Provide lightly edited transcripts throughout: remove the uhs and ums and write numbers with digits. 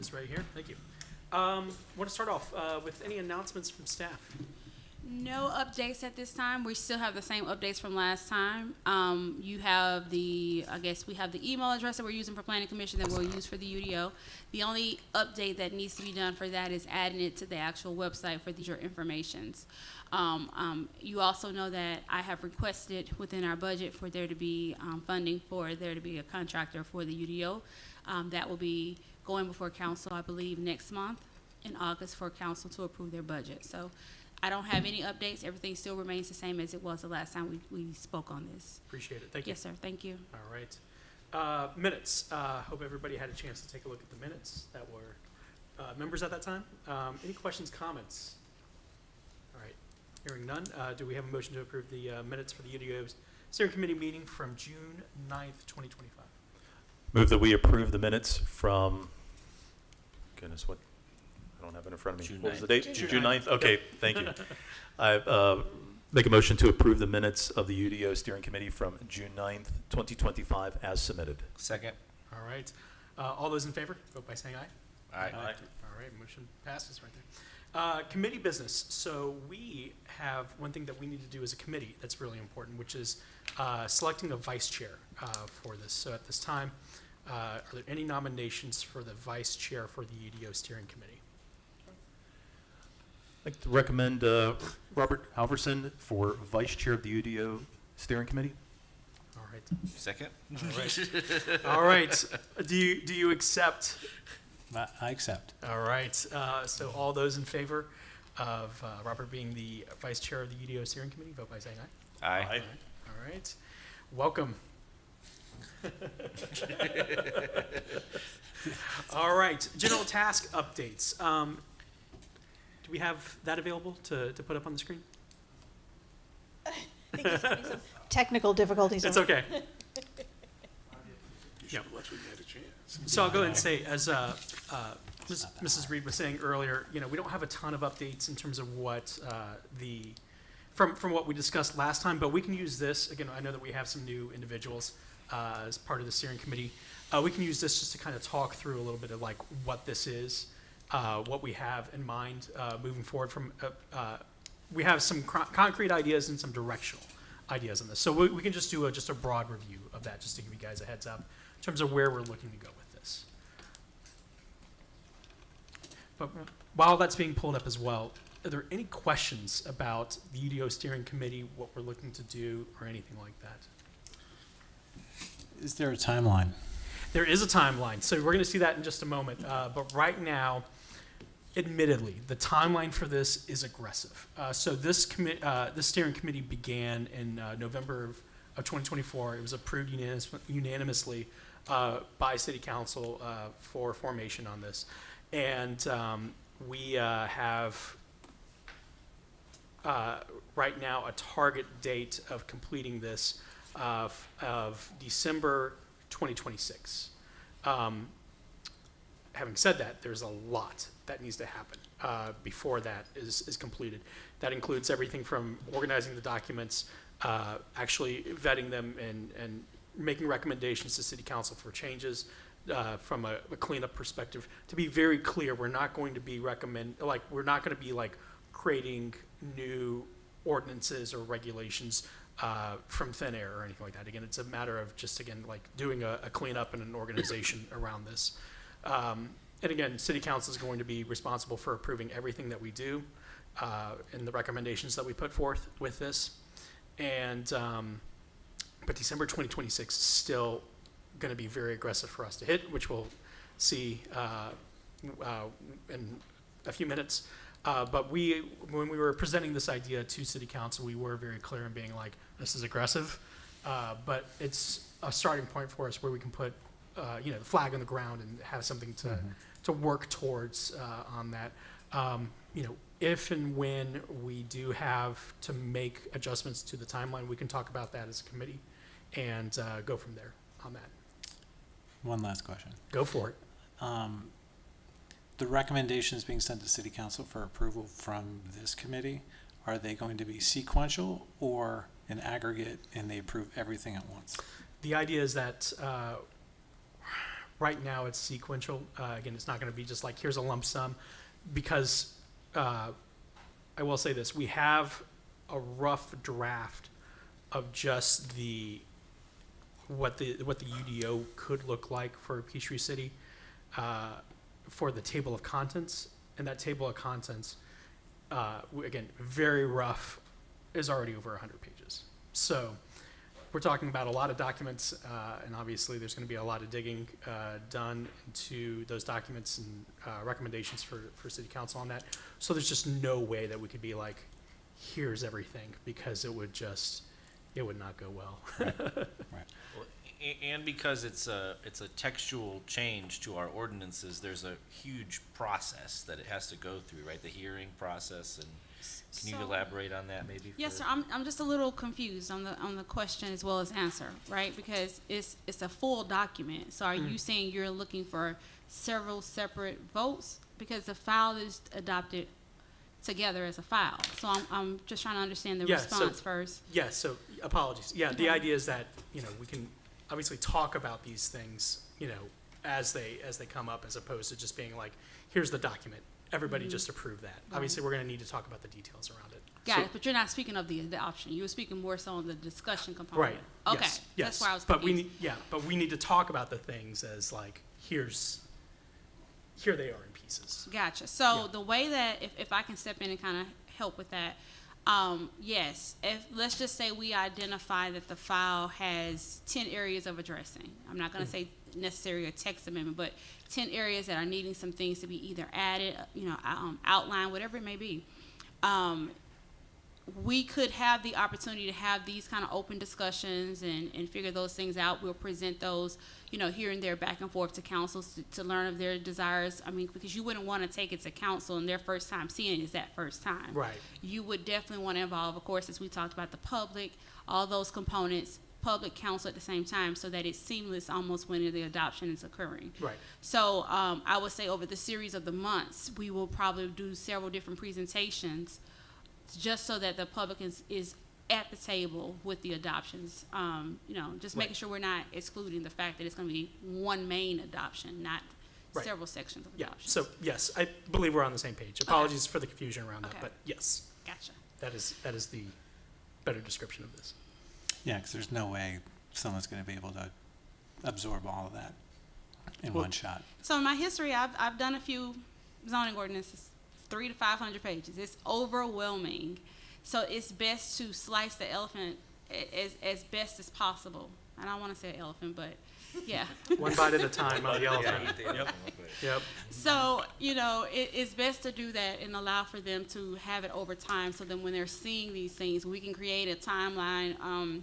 is right here. Thank you. Want to start off with any announcements from staff? No updates at this time. We still have the same updates from last time. You have we have the email address that we're using for planning commission that we'll use for the UDO. The only update that needs to be done for that is adding it to the actual website for your informations. You also know that I have requested within our budget for there to be funding for there to be a contractor for the UDO. That will be going before council, I believe, next month in August for council to approve their budget. So I don't have any updates. Everything still remains the same as it was the last time we spoke on this. Appreciate it. Thank you. Yes, sir. Thank you. All right. Minutes. Hope everybody had a chance to take a look at the minutes that were members at that time. Any questions, comments? All right. Hearing none, do we have a motion to approve the minutes for the UDO's steering committee meeting from June 9th, 2025? Move that we approve the minutes from, goodness, what? I don't have it in front of me. June What was the 9th. date? June June 9th? 9th. Okay, thank you. I make a motion to approve the minutes of the UDO steering committee from June 9th, 2025 as submitted. Second. All right. All those in favor, vote by saying aye. Aye. All right, motion passes right there. Committee business. So we have one thing that we need to do as a committee that's really important, which is selecting a vice chair for this. So at this time, are there any nominations for the vice chair for the UDO steering committee? I'd like to recommend Robert Halverson for vice chair of the UDO steering committee. All right. Second. All right. All right. Do you accept? I accept. All right. So all those in favor of Robert being the vice chair of the UDO steering committee, vote by saying aye. Aye. All right. Welcome. All right. General task updates. Do we have that available to put up on the screen? Technical difficulties. It's okay. Yeah. So I'll go ahead and say, as Mrs. Reed was saying earlier, we don't have a ton of updates in terms of what from what we discussed last time, but we can use this. Again, I know that we have some new individuals as part of the steering committee. We can use this just to kind of talk through a little bit of like what this is, what we have in mind moving forward. We have some concrete ideas and some directional ideas on this. So we can just do just a broad review of that, just to give you guys a heads up in terms of where we're looking to go with this. But while that's being pulled up as well, are there any questions about the UDO steering committee, what we're looking to do, or anything like that? Is there a timeline? There is a timeline, so we're going to see that in just a moment. But right now, admittedly, the timeline for this is aggressive. So this steering committee began in November of 2024. It was approved unanimously by City Council for formation on this. And we have right now a target date of completing this of December 2026. Having said that, there's a lot that needs to happen before that is completed. That includes everything from organizing the documents, actually vetting them, and making recommendations to City Council for changes from a cleanup perspective. To be very clear, we're not going to be creating new ordinances or regulations from thin air or anything like that. Again, it's a matter of just, doing a cleanup and an organization around this. And again, City Council is going to be responsible for approving everything that we do and the recommendations that we put forth with this. And but December 2026 is still going to be very aggressive for us to hit, which we'll see in a few minutes. But when we were presenting this idea to City Council, we were very clear in being like, this is aggressive, but it's a starting point for us where we can put the flag on the ground and have something to work towards on that. If and when we do have to make adjustments to the timeline, we can talk about that as a committee and go from there on that. One last question. Go for it. The recommendations being sent to City Council for approval from this committee, are they going to be sequential or an aggregate and they approve everything at once? The idea is that Right now, it's sequential. Again, it's not going to be just like, here's a lump sum, because I will say this, we have a rough draft of just what the UDO could look like for Peachtree City for the table of contents, and that table of contents, again, very rough, is already over 100 pages. So we're talking about a lot of documents, and obviously there's going to be a lot of digging done into those documents and recommendations for City Council on that. So there's just no way that we could be like, here's everything, because it would not go well. Well, and because it's a textual change to our ordinances, there's a huge process that it has to go through, right? The hearing process, and can you So- elaborate on that maybe? Yes, sir. I'm just a little confused on the question as well as answer, right? Because it's a full document. So are you saying you're looking for several separate votes? Because the file is adopted together as a file. So I'm just trying to understand the Yeah, so- response first. Yeah, so apologies. Yeah, the idea is that, we can obviously talk about these things, as they come up, as opposed to just being like, here's the document. Everybody just approve that. Obviously, we're going to need to talk about the details around it. Got it, but you're not speaking of the adoption. You were speaking more so on the discussion component. Right. Okay, Yes. that's where I was But confused. but we need to talk about the things as like, here they are in pieces. Gotcha. So Yeah. the way that, if I can step in and kind of help with that, yes, let's just say we identify that the file has 10 areas of addressing. I'm not going to say necessarily a text amendment, but 10 areas that are needing some things to be either added, outlined, whatever it may be. We could have the opportunity to have these kind of open discussions and figure those things out. We'll present those, here and there back and forth to councils to learn of their desires. I mean, because you wouldn't want to take it to council and their first time seeing it is that first time. Right. You would definitely want to involve, of course, as we talked about, the public, all those components, public council at the same time, so that it's seamless almost when the adoption is occurring. Right. So I would say over the series of the months, we will probably do several different presentations just so that the public is at the table with the adoptions. Just making Right. sure we're not excluding the fact that it's going to be one main adoption, not Right. several sections of Yeah, adoptions. so yes, I believe we're on the same page. Apologies for the confusion around that, Okay. but yes, Gotcha. that is the better description of this. Yeah, because there's no way someone's going to be able to absorb all of that in Well- one shot. So in my history, I've done a few zoning ordinances, 300 to 500 pages. It's overwhelming. So it's best to slice the elephant as best as possible. I don't want to say elephant, but yeah. One bite at a time on the elephant. Yep. Yep. So, it's best to do that and allow for them to have it over time, so then when they're seeing these things, we can create a timeline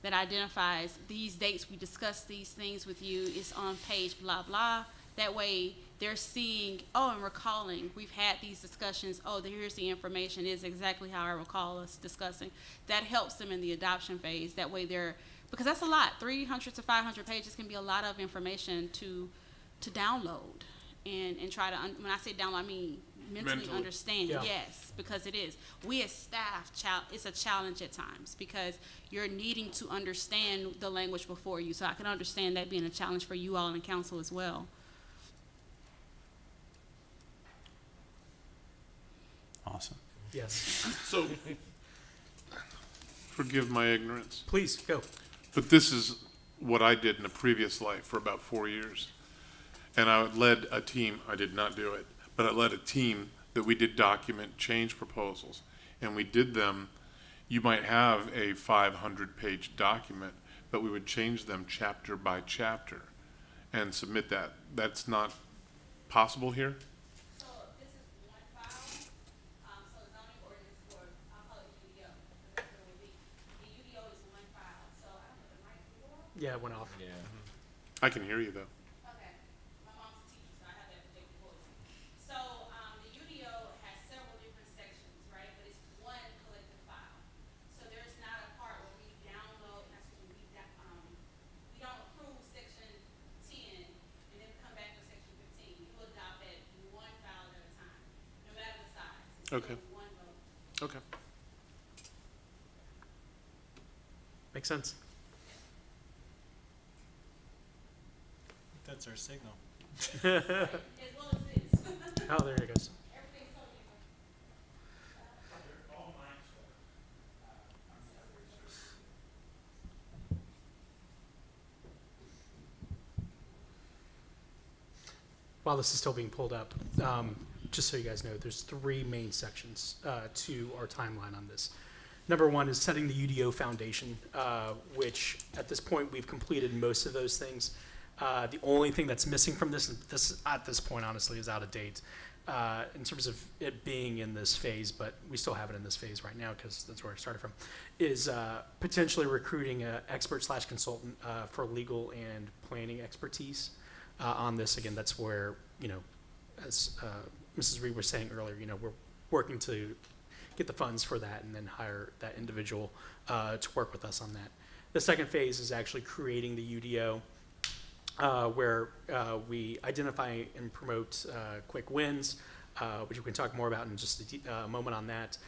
that identifies these dates, we discussed these things with you, it's on page blah, blah. That way, they're seeing, and recalling, we've had these discussions, here's the information, is exactly how I recall us discussing. That helps them in the adoption phase. That way because that's a lot, 300 to 500 pages can be a lot of information to download and try to, when I say download, I mean mentally understand. Yeah. Yes, because it is. We as staff, it's a challenge at times because you're needing to understand the language before you. So I can understand that being a challenge for you all in the council as well. Awesome. Yes. So, forgive my ignorance, Please, go. but this is what I did in a previous life for about 4 years. And I led a team, I did not do it, but I led a team that we did document change proposals. And we did them, you might have a 500-page document, but we would change them chapter by chapter and submit that. That's not possible here? So this is one file, so zoning ordinance for, I'll call it UDO, that's what it would be. The UDO is one file, so I don't know, the mic is on? Yeah, it went off. Yeah. I can hear you, though. Okay, my mom's a teacher, so I have that projected voice. So, the UDO has several different sections, right, but it's one collective file. So there's not a part where we download, we don't approve section 10 and then come back for section 15. You adopt that one file at a time, no matter the size. It's Okay. one vote. Okay. Makes sense. That's our signal. Oh, there it goes. While this is still being pulled up, just so you guys know, there's three main sections to our timeline on this. Number one is setting the UDO foundation, which at this point we've completed most of those things. The only thing that's missing from this, and this at this point honestly is out of date in terms of it being in this phase, but we still have it in this phase right now because that's where it started from, is potentially recruiting an expert/consultant for legal and planning expertise on this. Again, that's where, as Mrs. Reed was saying earlier, we're working to get the funds for that and then hire that individual to work with us on that. The second phase is actually creating the UDO, where we identify and promote quick wins, which we can talk more about in just a moment on that.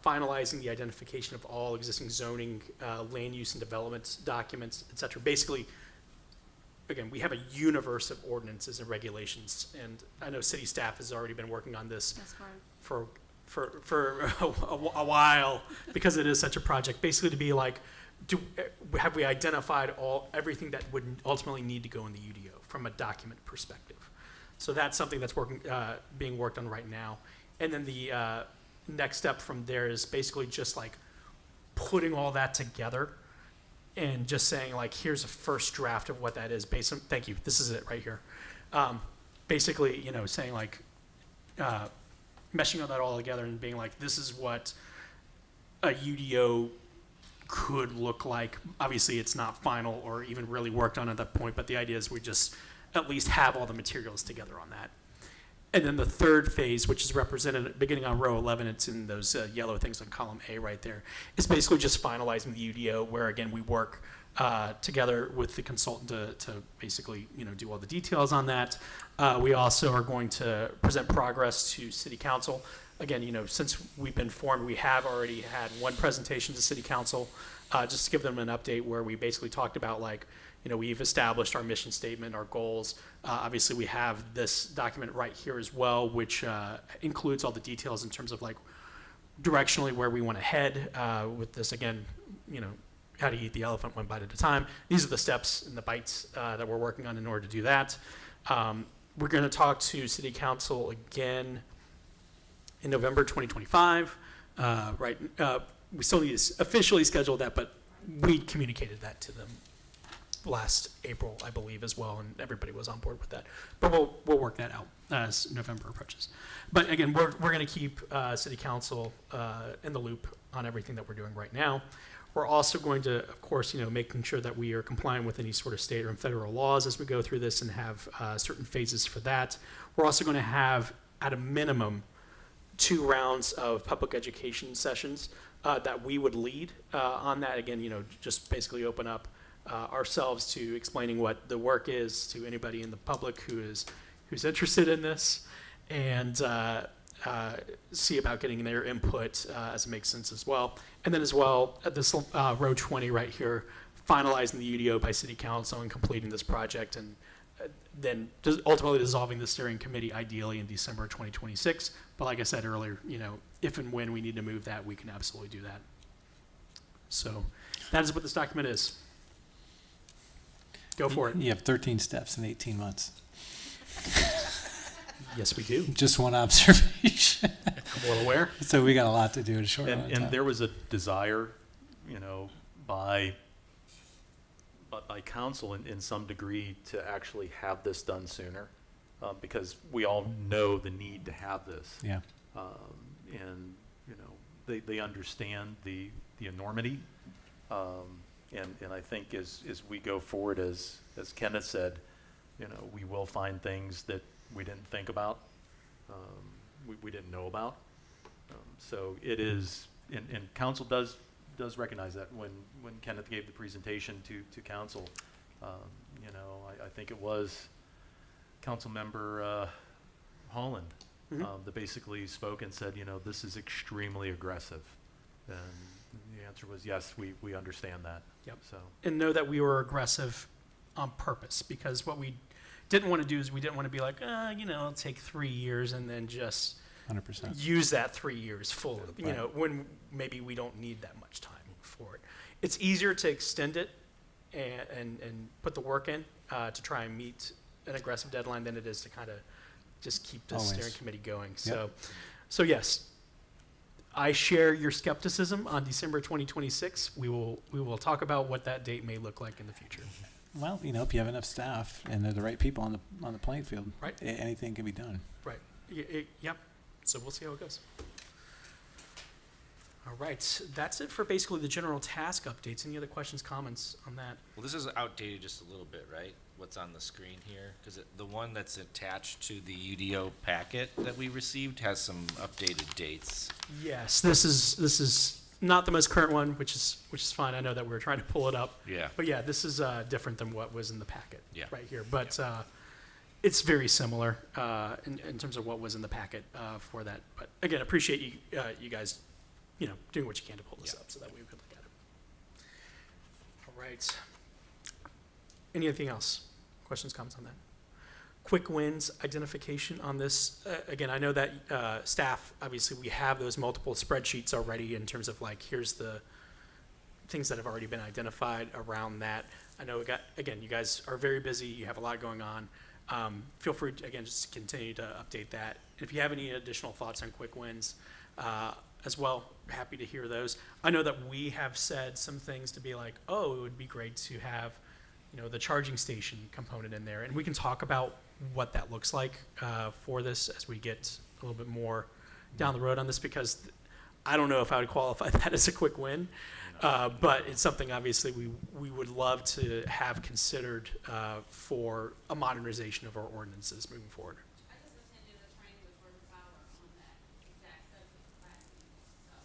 Finalizing the identification of all existing zoning, land use and development documents, et cetera. Basically, again, we have a universe of ordinances and regulations, and I know city staff has already been working on this That's correct. for a while because it is such a project. Basically, to be like, have we identified everything that would ultimately need to go in the UDO from a document perspective? So that's something that's being worked on right now. And then the next step from there is basically just like putting all that together and just saying like, here's a first draft of what that is based on, thank you, this is it right here. Basically, saying like, meshing all that all together and being like, this is what a UDO could look like. Obviously, it's not final or even really worked on at that point, but the idea is we just at least have all the materials together on that. And then the third phase, which is represented beginning on row 11, it's in those yellow things on column A right there, is basically just finalizing the UDO, where again we work together with the consultant to basically do all the details on that. We also are going to present progress to City Council. Again, since we've been formed, we have already had one presentation to City Council, just to give them an update where we basically talked about we've established our mission statement, our goals. Obviously, we have this document right here as well, which includes all the details in terms of directionally where we want to head with this. Again, how to eat the elephant one bite at a time. These are the steps and the bites that we're working on in order to do that. We're going to talk to City Council again in November 2025. Right, we still need to officially schedule that, but we communicated that to them last April, I believe, as well, and everybody was on board with that. But we'll work that out as November approaches. But again, we're going to keep City Council in the loop on everything that we're doing right now. We're also going to, of course, making sure that we are compliant with any sort of state or federal laws as we go through this and have certain phases for that. We're also going to have, at a minimum, 2 rounds of public education sessions that we would lead on that. Again, just basically open up ourselves to explaining what the work is to anybody in the public who's interested in this, and see about getting their input as it makes sense as well. And then as well, at this row 20 right here, finalizing the UDO by City Council and completing this project, and then ultimately dissolving the steering committee ideally in December 2026. But like I said earlier, if and when we need to move that, we can absolutely do that. So that is what this document is. Go for it. You have 13 steps in 18 months. Yes, we do. Just one observation. I'm well aware. So we got a lot to do in a short amount of time. And there was a desire, by council in some degree to actually have this done sooner, because we all know the need to have this. Yeah. And they understand the enormity. And I think as we go forward, as Kenneth said, we will find things that we didn't think about, we didn't know about. So it is, and council does recognize that when Kenneth gave the presentation to council. I think it was Council Member Holland that basically spoke and said, this is extremely aggressive. And the answer was yes, we understand that. Yep. So And know that we were aggressive on purpose, because what we didn't want to do is we didn't want to be like, it'll take 3 years and then just 100%. use that 3 years full, when maybe we don't need that much time for it. It's easier to extend it and put the work in to try and meet an aggressive deadline than it is to kind of just keep the Always. steering committee going. So yes, I share your skepticism on December 2026. We will talk about what that date may look like in the future. Well, if you have enough staff and they're the right people on the playing field, Right. Anything can be done. Right. Yep. So we'll see how it goes. All right. That's it for basically the general task updates. Any other questions, comments on that? Well, this is outdated just a little bit, right? What's on the screen here? Because the one that's attached to the UDO packet that we received has some updated dates. Yes. This is not the most current one, which is fine. I know that we were trying to pull it up. Yeah. But yeah, this is different than what was in the packet. Yeah. Right here. But it's very similar in terms of what was in the packet for that. But again, appreciate you guys, doing what you can to pull this Yeah. up so that we could look at it. All right. Anything else? Questions, comments on that? Quick wins identification on this. Again, I know that staff, obviously, we have those multiple spreadsheets already in terms of here's the things that have already been identified around that. I know, you guys are very busy. You have a lot going on. Feel free, again, just to continue to update that. If you have any additional thoughts on quick wins as well, happy to hear those. I know that we have said some things to be like, it would be great to have, the charging station component in there. And we can talk about what that looks like for this as we get a little bit more down the road on this, because I don't know if I would qualify that as a quick win. But it's something obviously we would love to have considered for a modernization of our ordinances moving forward. I just attended a training with Georgia Power on that exact subject last week, so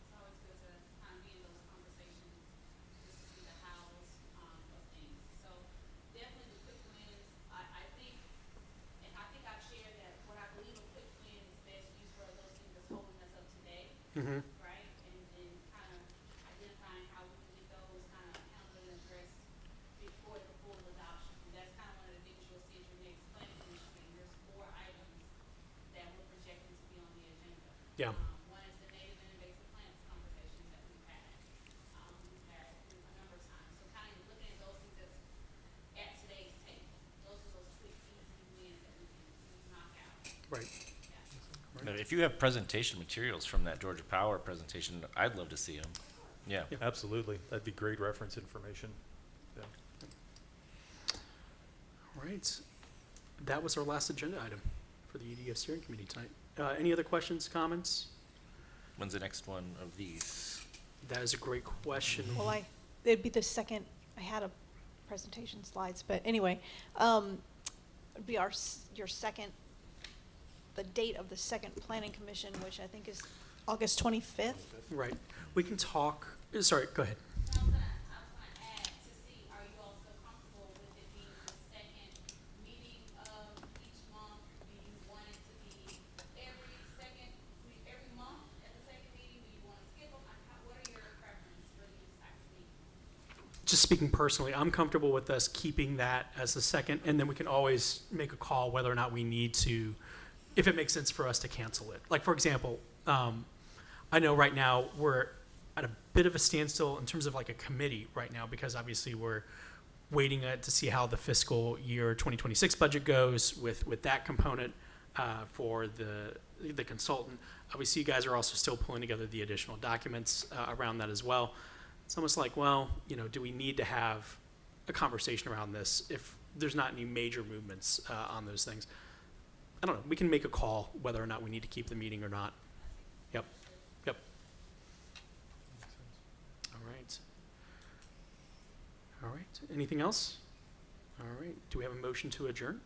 it's always good to kind of be in those conversations, just to see the hows of things. So definitely the quick wins, I think, and I think I've shared that what I believe a quick win is best used for those things that's holding us up today, Mm-hmm. right? And kind of identifying how we can get those kind of handled and addressed before the full adoption. And that's kind of one of the things you'll see at your next planning commission meeting. There's 4 items that we're projecting to be on the agenda. Yeah. One is the native and invasive plants conversations that we've had. We've had a number of times. So kind of looking at those things as at today's table. Those are those quick, easy wins that we can knock out. Right. Now, if you have presentation materials from that Georgia Power presentation, I'd love to see them. Yeah. Absolutely. That'd be great reference information. Yeah. All right. That was our last agenda item for the UDO steering committee tonight. Any other questions, comments? When's the next one of these? That is a great question. Well, it'd be the second, I had a presentation slides, but anyway, it'd be your second, the date of the second planning commission, which I think is August 25th. Right. We can talk. Sorry, go ahead. I was gonna add to see, are you all still comfortable with it being the second meeting of each month? Do you want it to be every month at the second meeting? Do you want to skip them? What are your preferences for these types of meetings? Just speaking personally, I'm comfortable with us keeping that as the second, and then we can always make a call whether or not we need to, if it makes sense for us to cancel it. Like, for example, I know right now we're at a bit of a standstill in terms of a committee right now, because obviously we're waiting to see how the fiscal year 2026 budget goes with that component for the consultant. Obviously, you guys are also still pulling together the additional documents around that as well. It's almost like, well, do we need to have a conversation around this if there's not any major movements on those things? I don't know. We can make a call whether or not we need to keep the meeting or not. Yep. All right. Anything else? All right. Do we have a motion to adjourn?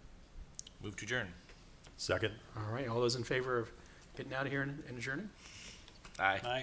Move to adjourn. Second. All right. All those in favor of getting out of here and adjourning? Aye. Aye.